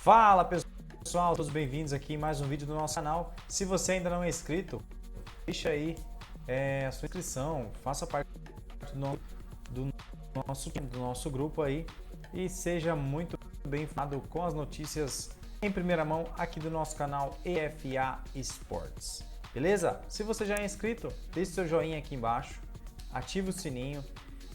Fala pessoal, todos bem-vindos aqui em mais um vídeo do nosso canal. Se você ainda não é inscrito, deixa aí a sua inscrição, faça parte do nosso grupo aí e seja muito bem informado com as notícias em primeira mão aqui do nosso canal EFA Esportes. Beleza? Se você já é inscrito, deixe seu joinha aqui embaixo, ative o sininho,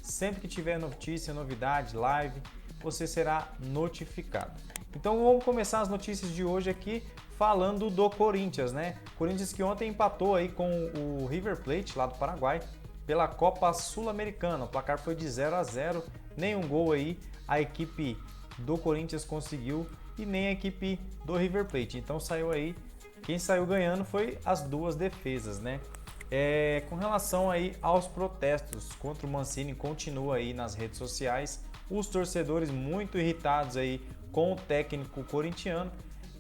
sempre que tiver notícia, novidade, live, você será notificado. Então vamos começar as notícias de hoje aqui falando do Corinthians, né? Corinthians que ontem empatou aí com o River Plate lá do Paraguai pela Copa Sul-Americana. O placar foi de 0-0, nenhum gol aí a equipe do Corinthians conseguiu e nem a equipe do River Plate. Então saiu aí, quem saiu ganhando foi as duas defesas, né? Com relação aí aos protestos contra o Mancini, continua aí nas redes sociais, os torcedores muito irritados aí com o técnico corintiano,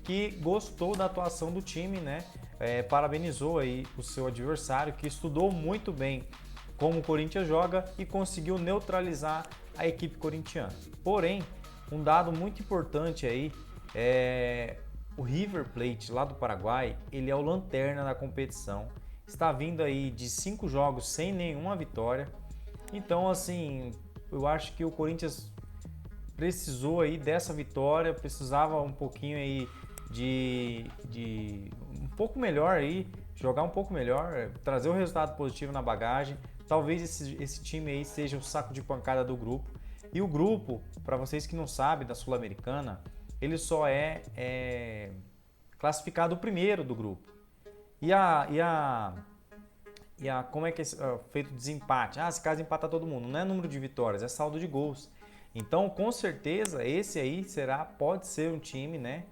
que gostou da atuação do time, né? Parabenizou aí o seu adversário, que estudou muito bem como o Corinthians joga e conseguiu neutralizar a equipe corintiana. Porém, um dado muito importante aí o River Plate lá do Paraguai, ele é o lanterna da competição, está vindo aí de 5 jogos sem nenhuma vitória. Então, assim, eu acho que o Corinthians precisou aí dessa vitória, precisava um pouquinho aí de um pouco melhor aí, jogar um pouco melhor, trazer o resultado positivo na bagagem. Talvez esse time aí seja o saco de pancada do grupo. E o grupo, para vocês que não sabem, da Sul-Americana, ele só é classificado o primeiro do grupo. Como é que é feito o desempate? Se caso empatar todo mundo, não é número de vitórias, é saldo de gols. Então, com certeza, esse aí pode ser um time, né?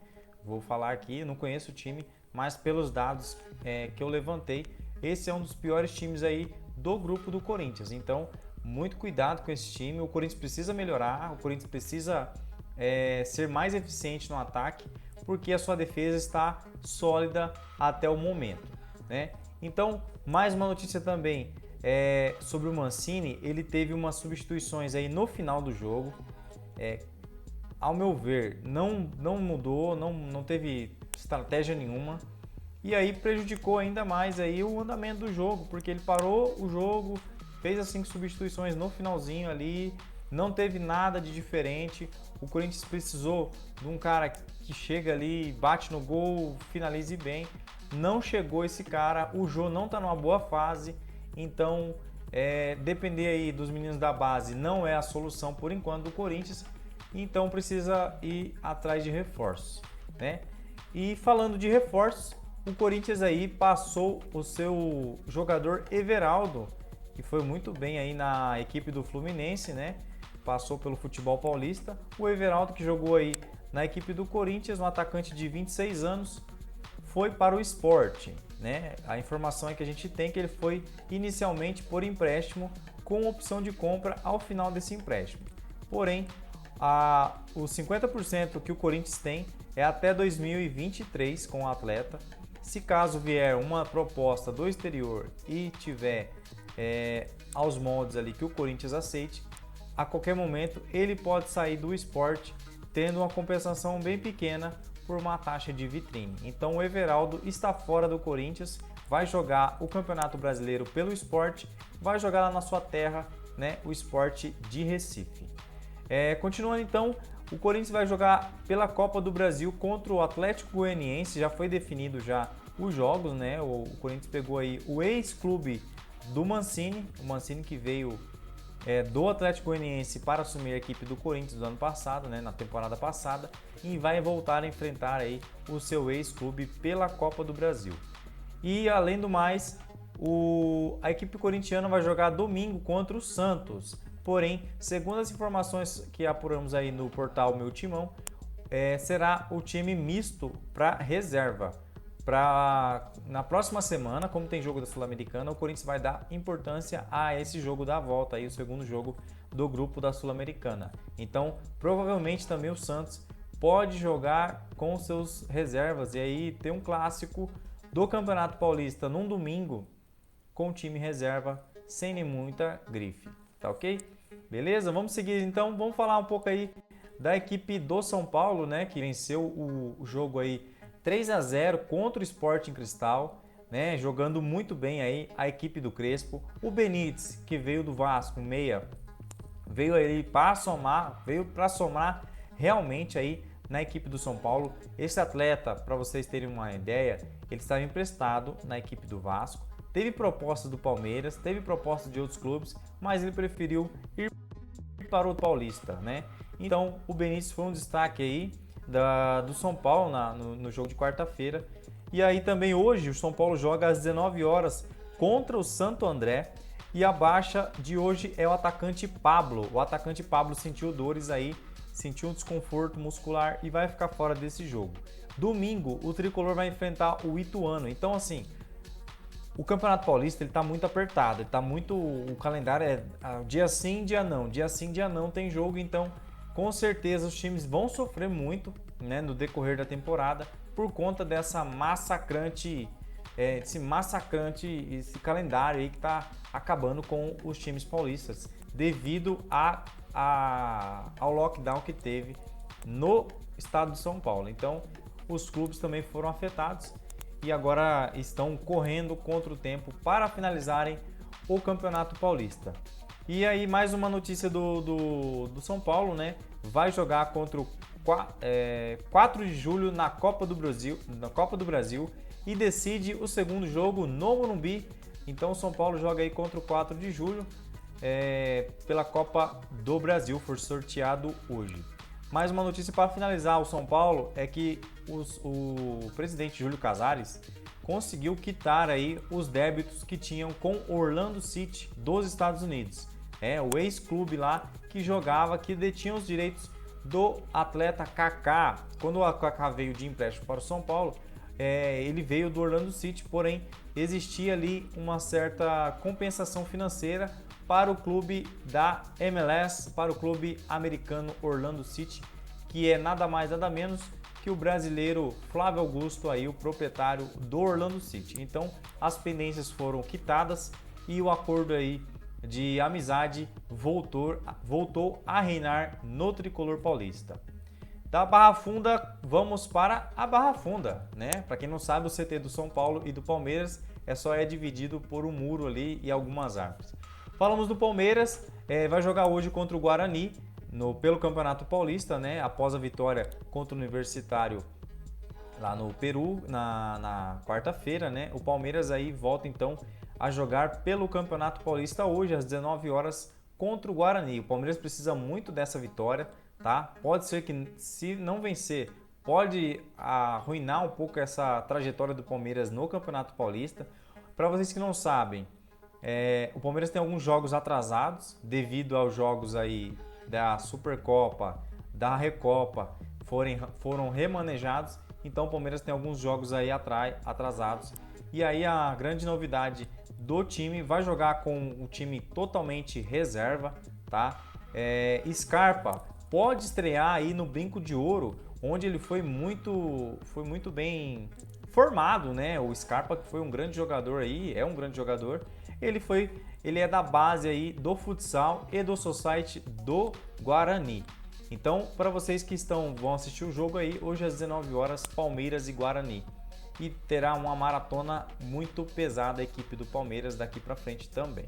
Vou falar aqui, eu não conheço o time, mas pelos dados que eu levantei, esse é um dos piores times aí do grupo do Corinthians. Então, muito cuidado com esse time. O Corinthians precisa melhorar, o Corinthians precisa ser mais eficiente no ataque, porque a sua defesa está sólida até o momento, né? Então, mais uma notícia também sobre o Mancini. Ele teve umas substituições aí no final do jogo. Ao meu ver, não mudou, não teve estratégia nenhuma. E aí prejudicou ainda mais aí o andamento do jogo, porque ele parou o jogo, fez as 5 substituições no finalzinho ali, não teve nada de diferente. O Corinthians precisou de um cara que chega ali, bate no gol, finalize bem. Não chegou esse cara, o Jô não está numa boa fase, então depender aí dos meninos da base não é a solução por enquanto do Corinthians, então precisa ir atrás de reforços, né? E falando de reforços, o Corinthians aí passou o seu jogador Everaldo, que foi muito bem aí na equipe do Fluminense, né? Passou pelo futebol paulista. O Everaldo, que jogou aí na equipe do Corinthians, um atacante de 26 anos, foi para o Sport, né? A informação é que a gente tem que ele foi inicialmente por empréstimo com opção de compra ao final desse empréstimo. Porém, os 50% que o Corinthians tem é até 2023 com o atleta. Se caso vier uma proposta do exterior e tiver aos moldes ali que o Corinthians aceite, a qualquer momento ele pode sair do Sport tendo uma compensação bem pequena por uma taxa de vitrine. Então o Everaldo está fora do Corinthians, vai jogar o Campeonato Brasileiro pelo Sport, vai jogar lá na sua terra, né, o Sport de Recife. Continuando então, o Corinthians vai jogar pela Copa do Brasil contra o Atlético Goianiense, já foi definido já os jogos, né? O Corinthians pegou aí o ex-clube do Mancini, o Mancini que veio do Atlético Goianiense para assumir a equipe do Corinthians do ano passado, né, na temporada passada, e vai voltar a enfrentar aí o seu ex-clube pela Copa do Brasil. E além do mais, a equipe corintiana vai jogar domingo contra o Santos. Porém, segundo as informações que apuramos aí no portal Meu Timão, será o time misto para reserva. Na próxima semana, como tem jogo da Sul-Americana, o Corinthians vai dar importância a esse jogo da volta, aí, o segundo jogo do grupo da Sul-Americana. Então, provavelmente também o Santos pode jogar com seus reservas e aí ter um clássico do Campeonato Paulista num domingo com o time reserva sem nem muita grife, tá ok? Beleza? Vamos seguir então, vamos falar um pouco aí da equipe do São Paulo, né, que venceu o jogo aí 3-0 contra o Sporting Cristal, né, jogando muito bem aí a equipe do Crespo. O Benítez, que veio do Vasco, meia, veio aí para somar realmente aí na equipe do São Paulo. Esse atleta, para vocês terem uma ideia, ele estava emprestado na equipe do Vasco, teve proposta do Palmeiras, teve proposta de outros clubes, mas ele preferiu ir para o Paulista, né? Então o Benítez foi um destaque aí do São Paulo no jogo de quarta-feira. E aí também hoje o São Paulo joga às 19 horas contra o Santo André. E a baixa de hoje é o atacante Pablo. O atacante Pablo sentiu dores aí, sentiu um desconforto muscular e vai ficar fora desse jogo. Domingo o Tricolor vai enfrentar o Ituano. Então assim, o Campeonato Paulista ele tá muito apertado, o calendário é dia sim, dia não, dia sim, dia não tem jogo, então com certeza os times vão sofrer muito, né, no decorrer da temporada por conta dessa esse calendário aí que tá acabando com os times paulistas devido ao lockdown que teve no estado de São Paulo. Então os clubes também foram afetados e agora estão correndo contra o tempo para finalizarem o Campeonato Paulista. E aí mais uma notícia do São Paulo, né? Vai jogar contra o 4 de julho na Copa do Brasil e decide o segundo jogo no Morumbi. Então o São Paulo joga aí contra o 4 de julho pela Copa do Brasil, foi sorteado hoje. Mais uma notícia para finalizar o São Paulo é que o presidente Júlio Casares conseguiu quitar aí os débitos que tinham com Orlando City dos Estados Unidos. O ex-clube lá que jogava, que detinha os direitos do atleta Kaká. Quando o Kaká veio de empréstimo para o São Paulo, ele veio do Orlando City, porém existia ali uma certa compensação financeira para o clube da MLS, para o clube americano Orlando City, que é nada mais nada menos que o brasileiro Flávio Augusto, aí, o proprietário do Orlando City. Então as pendências foram quitadas e o acordo aí de amizade voltou a reinar no tricolor paulista. Da Barra Funda, vamos para a Barra Funda, né? Para quem não sabe, o CT do São Paulo e do Palmeiras é dividido por um muro ali e algumas árvores. Falamos do Palmeiras, vai jogar hoje contra o Guarani pelo Campeonato Paulista, né? Após a vitória contra o Universitário lá no Peru na quarta-feira, né? O Palmeiras aí volta então a jogar pelo Campeonato Paulista hoje às 19 horas contra o Guarani. O Palmeiras precisa muito dessa vitória, tá? Pode ser que, se não vencer, pode arruinar um pouco essa trajetória do Palmeiras no Campeonato Paulista. Para vocês que não sabem, o Palmeiras tem alguns jogos atrasados devido aos jogos aí da Supercopa, da Recopa foram remanejados. Então o Palmeiras tem alguns jogos aí atrasados. E aí a grande novidade do time, vai jogar com o time totalmente reserva, tá? Scarpa pode estrear aí no Brinco de Ouro, onde ele foi muito bem formado, né? O Scarpa, que foi um grande jogador aí, é um grande jogador. Ele é da base aí do futsal e do society do Guarani. Então, para vocês que vão assistir o jogo aí, hoje às 19 horas, Palmeiras e Guarani. E terá uma maratona muito pesada a equipe do Palmeiras daqui para frente também.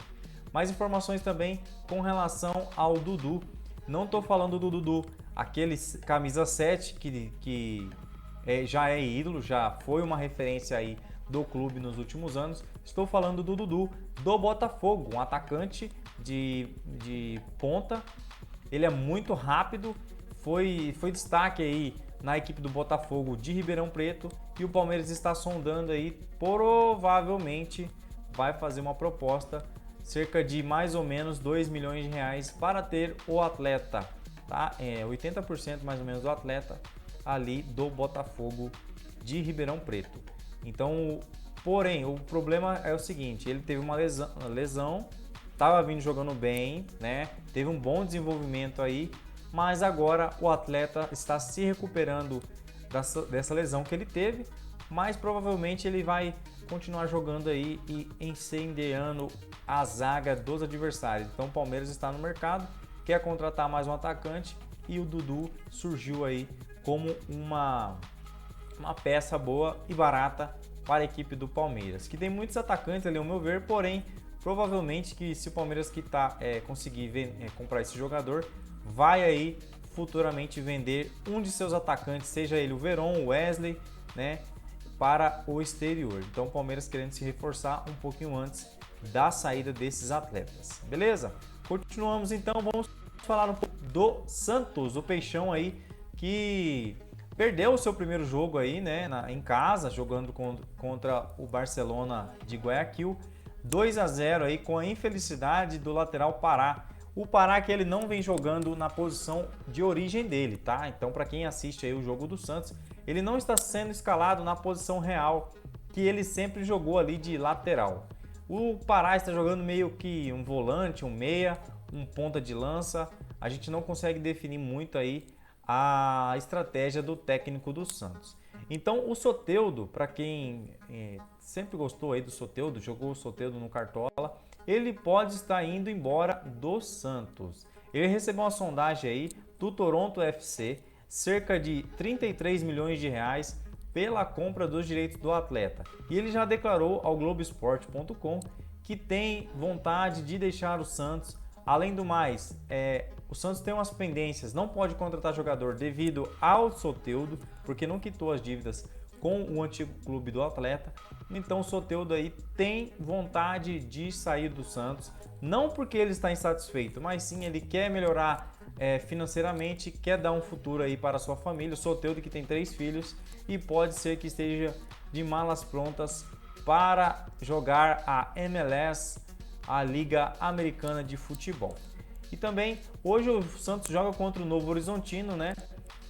Mais informações também com relação ao Dudu. Não estou falando do Dudu, aquele camisa 7 que já é ídolo, já foi uma referência aí do clube nos últimos anos. Estou falando do Dudu do Botafogo, um atacante de ponta. Ele é muito rápido, foi destaque aí na equipe do Botafogo de Ribeirão Preto, e o Palmeiras está sondando aí, provavelmente vai fazer uma proposta cerca de mais ou menos 2 milhões de reais para ter o atleta, tá? 80% mais ou menos do atleta ali do Botafogo de Ribeirão Preto. Então, porém, o problema é o seguinte, ele teve uma lesão, estava vindo jogando bem, né? Teve um bom desenvolvimento aí, mas agora o atleta está se recuperando dessa lesão que ele teve, mas provavelmente ele vai continuar jogando aí e incendiando a zaga dos adversários. Então o Palmeiras está no mercado, quer contratar mais um atacante e o Dudu surgiu aí como uma peça boa e barata para a equipe do Palmeiras, que tem muitos atacantes ali ao meu ver, porém provavelmente que se o Palmeiras conseguir comprar esse jogador, vai aí futuramente vender um de seus atacantes, seja ele o Veron, o Wesley, né, para o exterior. Então o Palmeiras querendo se reforçar um pouquinho antes da saída desses atletas. Beleza? Continuamos então, vamos falar um pouco do Santos, o Peixão aí que perdeu o seu primeiro jogo aí, né, em casa, jogando contra o Barcelona de Guayaquil, 2-0 aí com a infelicidade do lateral Pará. O Pará que ele não vem jogando na posição de origem dele, tá? Então, para quem assiste aí o jogo do Santos, ele não está sendo escalado na posição real que ele sempre jogou ali de lateral. O Pará está jogando meio que um volante, um meia, um ponta de lança. A gente não consegue definir muito aí a estratégia do técnico do Santos. Então, o Soteldo, para quem sempre gostou aí do Soteldo, jogou o Soteldo no Cartola, ele pode estar indo embora do Santos. Ele recebeu uma sondagem aí do Toronto FC, cerca de 33 milhões de reais pela compra dos direitos do atleta. E ele já declarou ao Globoesporte.com que tem vontade de deixar o Santos. Além do mais, o Santos tem umas pendências, não pode contratar jogador devido ao Soteldo, porque não quitou as dívidas com o antigo clube do atleta. Então o Soteldo aí tem vontade de sair do Santos, não porque ele está insatisfeito, mas sim ele quer melhorar financeiramente, quer dar um futuro aí para a sua família. O Soteldo que tem 3 filhos e pode ser que esteja de malas prontas para jogar a MLS, a Liga Americana de Futebol. E também hoje o Santos joga contra o Novo Horizontino, né?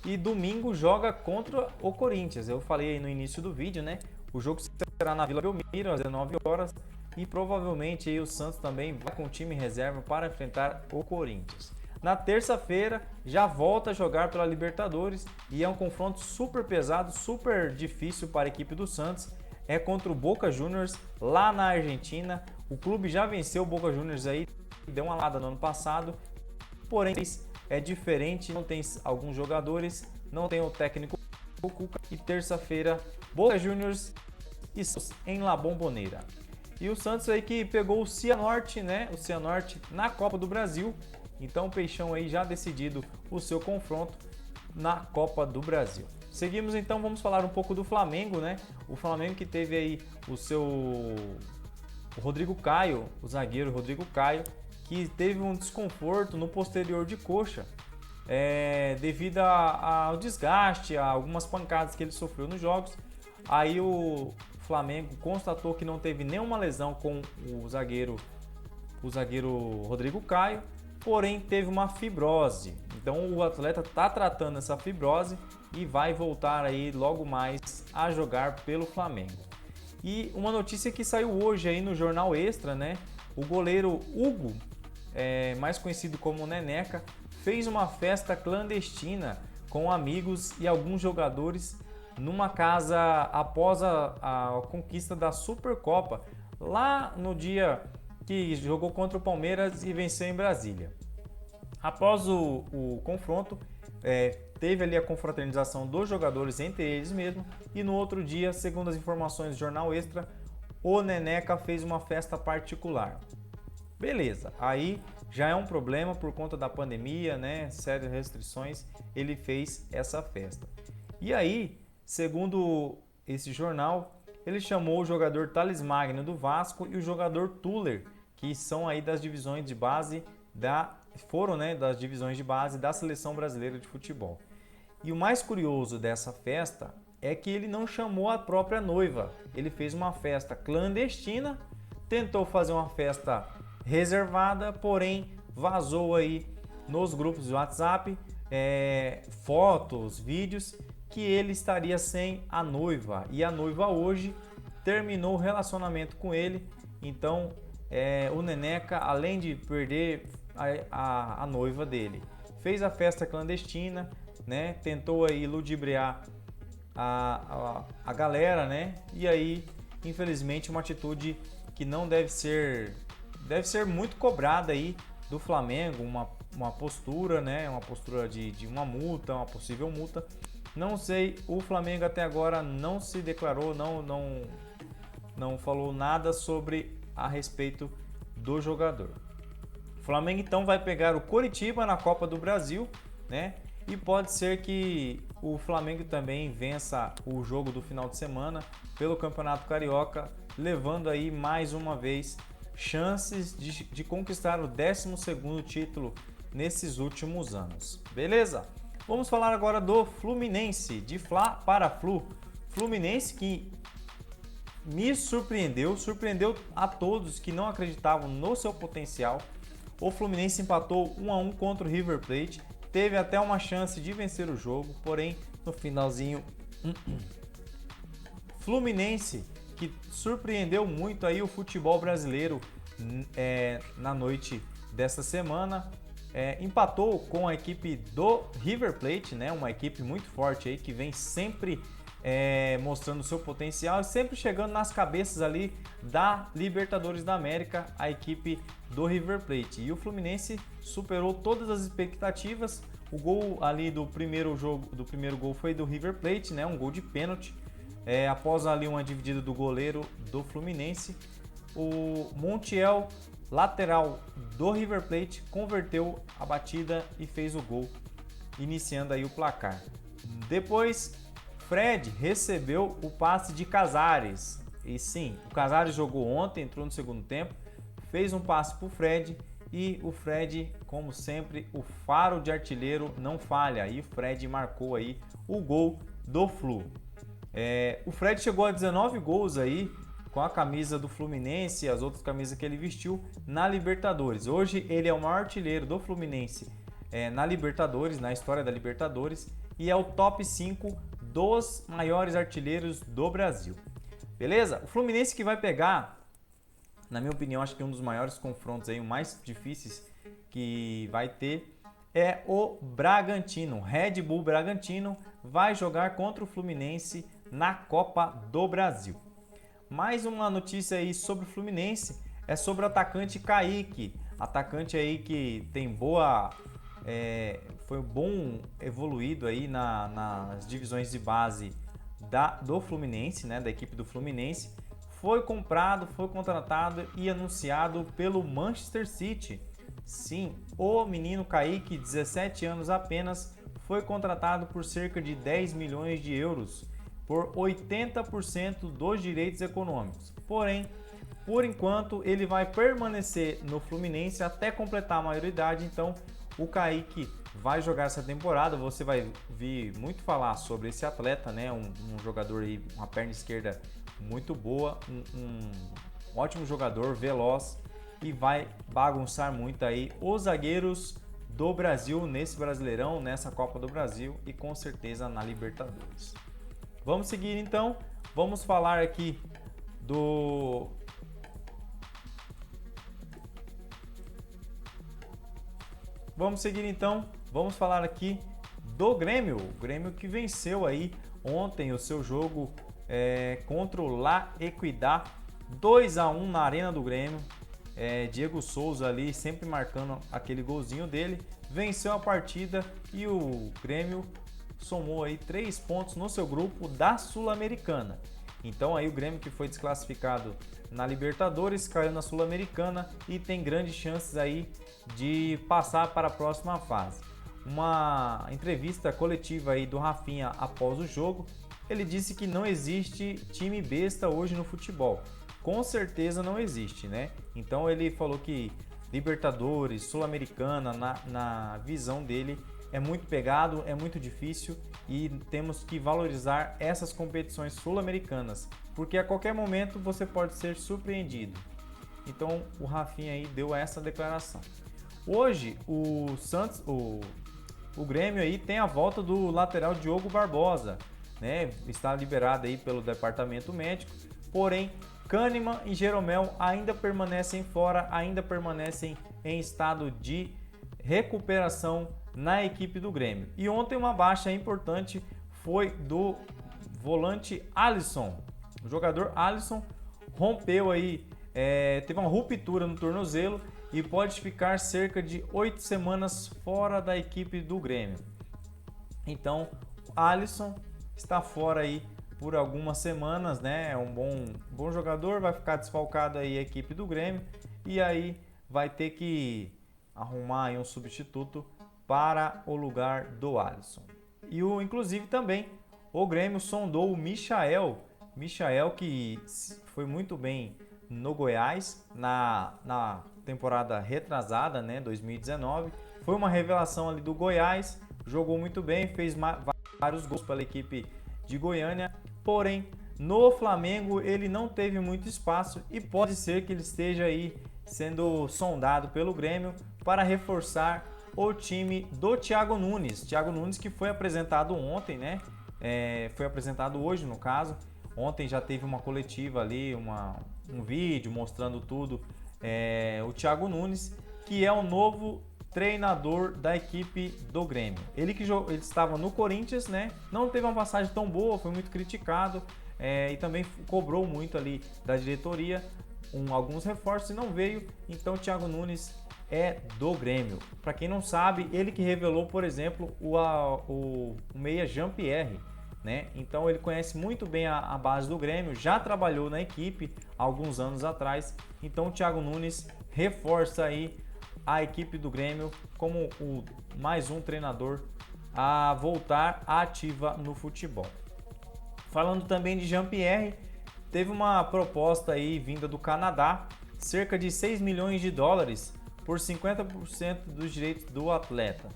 E domingo joga contra o Corinthians. Eu falei aí no início do vídeo, né? O jogo será na Vila Belmiro às 19 horas e provavelmente aí o Santos também vai com o time reserva para enfrentar o Corinthians. Na terça-feira já volta a jogar pela Libertadores e é um confronto super pesado, super difícil para a equipe do Santos. É contra o Boca Juniors lá na Argentina. O clube já venceu o Boca Juniors aí, deu uma lada no ano passado, porém é diferente, não tem alguns jogadores, não tem o técnico Cuca. E terça-feira, Boca Juniors e Santos em La Bombonera. E o Santos aí que pegou o Cianorte, né? O Cianorte na Copa do Brasil. Então o Peixão aí já decidido o seu confronto na Copa do Brasil. Seguimos então, vamos falar um pouco do Flamengo, né? O Flamengo que teve aí o Rodrigo Caio, o zagueiro Rodrigo Caio, que teve um desconforto no posterior de coxa, devido ao desgaste, a algumas pancadas que ele sofreu nos jogos. Aí o Flamengo constatou que não teve nenhuma lesão com o zagueiro Rodrigo Caio, porém teve uma fibrose. Então o atleta está tratando essa fibrose e vai voltar aí logo mais a jogar pelo Flamengo. E uma notícia que saiu hoje aí no Jornal Extra, né? O goleiro Hugo, mais conhecido como Neneca, fez uma festa clandestina com amigos e alguns jogadores numa casa após a conquista da Supercopa, lá no dia que jogou contra o Palmeiras e venceu em Brasília. Após o confronto, teve ali a confraternização dos jogadores entre eles mesmos e no outro dia, segundo as informações do Jornal Extra, o Neneca fez uma festa particular. Beleza, aí já é um problema por conta da pandemia, né? Sérias restrições, ele fez essa festa. E aí, segundo esse jornal, ele chamou o jogador Thales Magno do Vasco e o jogador Tuller, que são aí das divisões de base das divisões de base da Seleção Brasileira de Futebol. E o mais curioso dessa festa é que ele não chamou a própria noiva. Ele fez uma festa clandestina, tentou fazer uma festa reservada, porém vazou aí nos grupos de WhatsApp fotos, vídeos que ele estaria sem a noiva. E a noiva hoje terminou o relacionamento com ele. Então o Neneca, além de perder a noiva dele, fez a festa clandestina, né? Tentou aí ludibriar a galera, né? E aí, infelizmente, uma atitude que não deve ser muito cobrada aí do Flamengo, uma postura, né? Uma postura de uma multa, uma possível multa. Não sei, o Flamengo até agora não se declarou, não falou nada sobre a respeito do jogador. O Flamengo então vai pegar o Coritiba na Copa do Brasil, né? E pode ser que o Flamengo também vença o jogo do final de semana pelo Campeonato Carioca, levando aí mais uma vez chances de conquistar o 12º título nesses últimos anos. Beleza? Vamos falar agora do Fluminense, de Fla para Flu. Fluminense que me surpreendeu a todos que não acreditavam no seu potencial. O Fluminense empatou 1-1 contra o River Plate, teve até uma chance de vencer o jogo, porém no finalzinho Fluminense que surpreendeu muito aí o futebol brasileiro na noite dessa semana, empatou com a equipe do River Plate, né? Uma equipe muito forte aí que vem sempre mostrando seu potencial e sempre chegando nas cabeças ali da Libertadores da América, a equipe do River Plate. E o Fluminense superou todas as expectativas. O gol ali do primeiro gol foi do River Plate, né? Um gol de pênalti. Após ali uma dividida do goleiro do Fluminense, o Montiel, lateral do River Plate, converteu a batida e fez o gol, iniciando aí o placar. Depois, Fred recebeu o passe de Casares. E sim, o Casares jogou ontem, entrou no segundo tempo, fez um passe para o Fred e o Fred, como sempre, o faro de artilheiro não falha. E o Fred marcou aí o gol do Flu. O Fred chegou a 19 gols aí com a camisa do Fluminense e as outras camisas que ele vestiu na Libertadores. Hoje ele é o maior artilheiro do Fluminense na Libertadores, na história da Libertadores, e é o top 5 dos maiores artilheiros do Brasil. Beleza? O Fluminense que vai pegar, na minha opinião, acho que um dos maiores confrontos aí, o mais difíceis que vai ter, é o Bragantino. Red Bull Bragantino vai jogar contra o Fluminense na Copa do Brasil. Mais uma notícia aí sobre o Fluminense é sobre o atacante Kaique. Atacante aí que tem foi bom evoluído aí nas divisões de base do Fluminense, né, da equipe do Fluminense. Foi comprado, foi contratado e anunciado pelo Manchester City. Sim, o menino Kaique, 17 anos apenas, foi contratado por cerca de 10 milhões de euros, por 80% dos direitos econômicos. Porém, por enquanto, ele vai permanecer no Fluminense até completar a maioridade. Então, o Kaique vai jogar essa temporada. Você vai vir muito falar sobre esse atleta, né? Um jogador aí, uma perna esquerda muito boa, um ótimo jogador, veloz, e vai bagunçar muito aí os zagueiros do Brasil nesse Brasileirão, nessa Copa do Brasil e com certeza na Libertadores. Vamos seguir então, vamos falar aqui do Grêmio. O Grêmio que venceu aí ontem o seu jogo contra o La Equidad, 2-1 na Arena do Grêmio. Diego Souza ali sempre marcando aquele golzinho dele, venceu a partida e o Grêmio somou aí 3 pontos no seu grupo da Sul-Americana. Então aí o Grêmio, que foi desclassificado na Libertadores, caiu na Sul-Americana e tem grandes chances aí de passar para a próxima fase. Uma entrevista coletiva aí do Rafinha após o jogo, ele disse que não existe time besta hoje no futebol. Com certeza não existe, né? Então ele falou que Libertadores, Sul-Americana, na visão dele, é muito pegado, é muito difícil e temos que valorizar essas competições sul-americanas, porque a qualquer momento você pode ser surpreendido. Então o Rafinha aí deu essa declaração. Hoje o Grêmio aí tem a volta do lateral Diogo Barbosa, né? Está liberado aí pelo departamento médico, porém Kahneman e Jeromel ainda permanecem fora, ainda permanecem em estado de recuperação na equipe do Grêmio. E ontem uma baixa importante foi do volante Alisson. O jogador Alisson rompeu aí, teve uma ruptura no tornozelo e pode ficar cerca de 8 semanas fora da equipe do Grêmio. Então, Alisson está fora aí por algumas semanas, né? É um bom jogador, vai ficar desfalcado aí a equipe do Grêmio e aí vai ter que arrumar aí um substituto para o lugar do Alisson. E inclusive também o Grêmio sondou o Michael que foi muito bem no Goiás na temporada retrasada, né, 2019. Foi uma revelação ali do Goiás, jogou muito bem, fez vários gols pela equipe de Goiânia, porém no Flamengo ele não teve muito espaço e pode ser que ele esteja aí sendo sondado pelo Grêmio para reforçar o time do Thiago Nunes. Thiago Nunes que foi apresentado ontem, né? Foi apresentado hoje no caso. Ontem já teve uma coletiva ali, um vídeo mostrando tudo. O Thiago Nunes, que é o novo treinador da equipe do Grêmio. Ele estava no Corinthians, né? Não teve uma passagem tão boa, foi muito criticado e também cobrou muito ali da diretoria alguns reforços e não veio. Então o Thiago Nunes é do Grêmio. Para quem não sabe, ele que revelou, por exemplo, o meia Jean-Pierre, né? Então ele conhece muito bem a base do Grêmio, já trabalhou na equipe há alguns anos atrás. Então o Thiago Nunes reforça aí a equipe do Grêmio como mais um treinador a voltar ativa no futebol. Falando também de Jean-Pierre, teve uma proposta aí vinda do Canadá, cerca de 6 milhões de dólares por 50% dos direitos do atleta.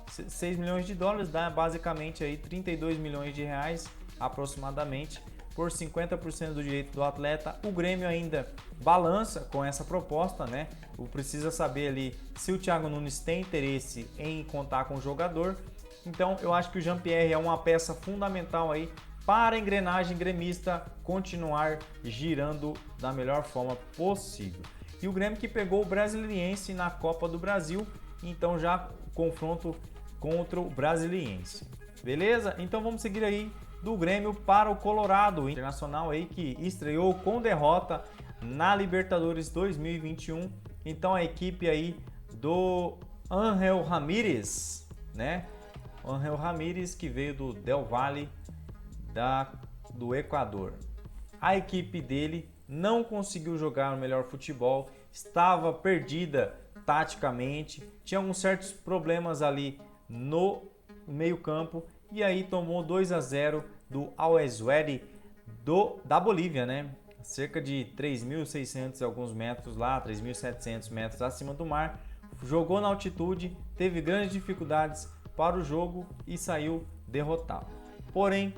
6 milhões de dólares dá basicamente aí 32 milhões de reais aproximadamente por 50% do direito do atleta. O Grêmio ainda balança com essa proposta, né? Precisa saber ali se o Thiago Nunes tem interesse em contar com o jogador. Então eu acho que o Jean-Pierre é uma peça fundamental aí para a engrenagem gremista continuar girando da melhor forma possível. E o Grêmio que pegou o Brasiliense na Copa do Brasil, então já confronto contra o Brasiliense. Beleza? Então vamos seguir aí do Grêmio para o Colorado Internacional aí que estreou com derrota na Libertadores 2021. Então a equipe aí do Ángel Ramírez, né? Ángel Ramírez que veio do Del Valle do Equador. A equipe dele não conseguiu jogar o melhor futebol, estava perdida taticamente, tinha alguns certos problemas ali no meio-campo e aí tomou 2-0 do Azuay da Bolívia, né? Cerca de 3.600 e alguns metros lá, 3.700 metros acima do mar. Jogou na altitude, teve grandes dificuldades para o jogo e saiu derrotado. Porém,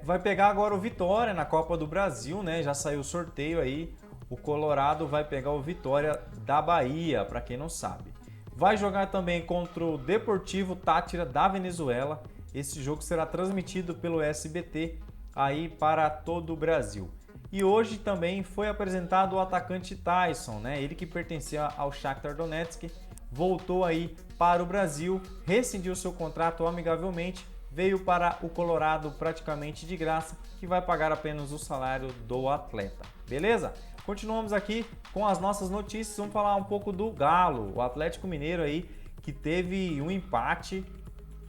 vai pegar agora o Vitória na Copa do Brasil, né? Já saiu o sorteio aí. O Colorado vai pegar o Vitória da Bahia, para quem não sabe. Vai jogar também contra o Deportivo Táchira da Venezuela. Esse jogo será transmitido pelo SBT aí para todo o Brasil. E hoje também foi apresentado o atacante Tyson, né? Ele que pertencia ao Shakhtar Donetsk, voltou aí para o Brasil, rescindiu seu contrato amigavelmente, veio para o Colorado praticamente de graça, que vai pagar apenas o salário do atleta. Beleza? Continuamos aqui com as nossas notícias, vamos falar um pouco do Galo, o Atlético Mineiro aí, que teve um empate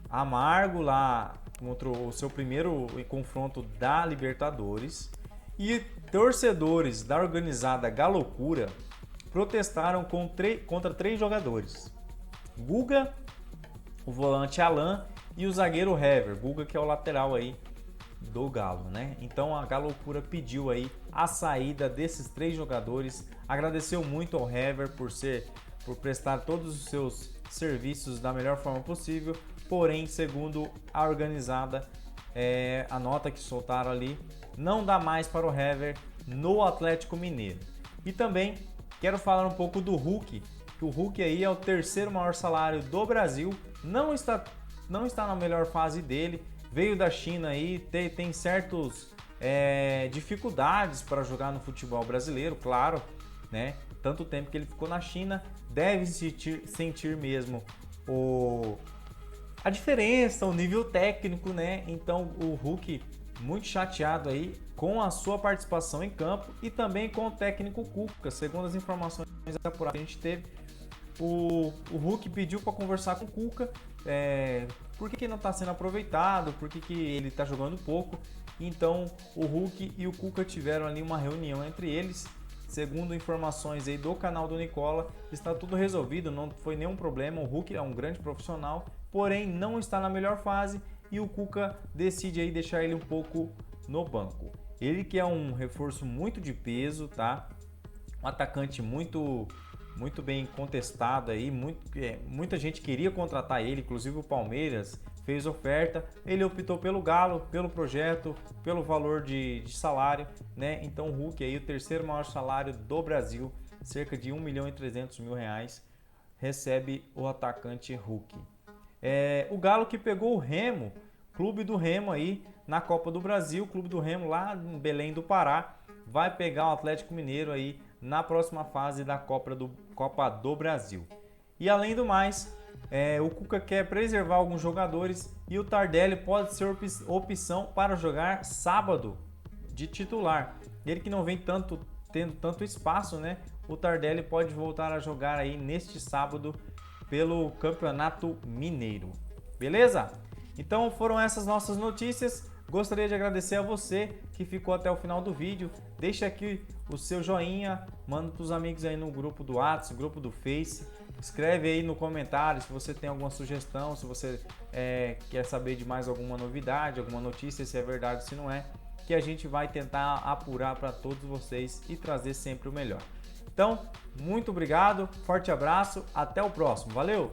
amargo lá contra o seu primeiro confronto da Libertadores. E torcedores da organizada Galocura protestaram contra 3 jogadores. Guga, o volante Alan e o zagueiro Hever. Guga que é o lateral aí do Galo, né? Então a Galocura pediu aí a saída desses 3 jogadores. Agradeceu muito ao Hever por prestar todos os seus serviços da melhor forma possível. Porém, segundo a organizada, a nota que soltaram ali, não dá mais para o Hever no Atlético Mineiro. E também quero falar um pouco do Hulk, que o Hulk aí é o 3º maior salário do Brasil, não está na melhor fase dele, veio da China aí, tem certas dificuldades para jogar no futebol brasileiro, claro, né? Tanto tempo que ele ficou na China, deve sentir mesmo a diferença, o nível técnico, né? Então o Hulk muito chateado aí, com a sua participação em campo e também com o técnico Cuca. Segundo as informações apuradas que a gente teve, o Hulk pediu para conversar com o Cuca, por que não está sendo aproveitado, por que ele está jogando pouco. Então o Hulk e o Cuca tiveram ali uma reunião entre eles. Segundo informações aí do canal do Nicola, está tudo resolvido, não foi nenhum problema. O Hulk é um grande profissional, porém não está na melhor fase e o Cuca decide aí deixar ele um pouco no banco. Ele que é um reforço muito de peso, tá? Um atacante muito bem contestado aí, muita gente queria contratar ele, inclusive o Palmeiras fez oferta. Ele optou pelo Galo, pelo projeto, pelo valor de salário, né? Então o Hulk aí, o terceiro maior salário do Brasil, cerca de 1.300.000 reais, recebe o atacante Hulk. O Galo que pegou o Remo, clube do Remo aí na Copa do Brasil, clube do Remo lá em Belém do Pará, vai pegar o Atlético Mineiro aí na próxima fase da Copa do Brasil. E além do mais, o Cuca quer preservar alguns jogadores e o Tardelli pode ser opção para jogar sábado de titular. Ele que não vem tendo tanto espaço, né? O Tardelli pode voltar a jogar aí neste sábado pelo Campeonato Mineiro. Beleza? Então foram essas nossas notícias. Gostaria de agradecer a você que ficou até o final do vídeo. Deixa aqui o seu joinha, manda para os amigos aí no grupo do WhatsApp, grupo do Face. Escreve aí no comentário se você tem alguma sugestão, se você quer saber de mais alguma novidade, alguma notícia, se é verdade ou se não é, que a gente vai tentar apurar para todos vocês e trazer sempre o melhor. Então, muito obrigado, forte abraço, até o próximo, valeu!